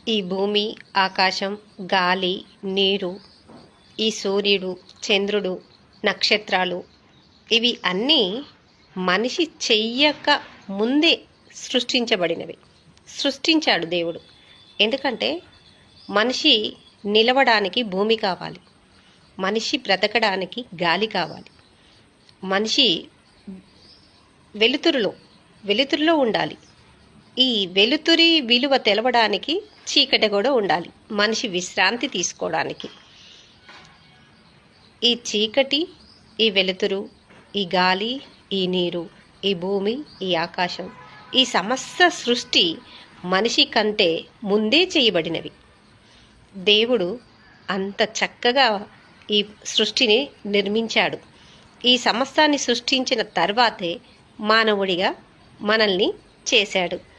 ఈ భూమి, ఆకాశం, గాలి, నీరు, ఈ సూర్యుడు, చంద్రుడు, నక్షత్రాలు ఇవి అన్నీ మనిషి చెయ్యక ముందే సృష్టించబడినవి. సృష్టించాడు దేవుడు. ఎందుకంటే మనిషి నిలవడానికి భూమి కావాలి, మనిషి బ్రతకడానికి గాలి కావాలి, మనిషి వెలుతురులో ఉండాలి. ఈ వెలుతురి విలువ తెలవడానికి చీకటి కూడా ఉండాలి, మనిషి విశ్రాంతి తీసుకోవడానికి. ఈ చీకటి, ఈ వెలుతురు, ఈ గాలి, ఈ నీరు, ఈ భూమి, ఈ ఆకాశం, ఈ సమస్త సృష్టి మనిషి కంటే ముందే చేయబడినవి. దేవుడు అంత చక్కగా ఈ సృష్టిని నిర్మించాడు. ఈ సమస్తాన్ని సృష్టించిన తర్వాతే మానవుడిగా మనల్ని చేశాడు.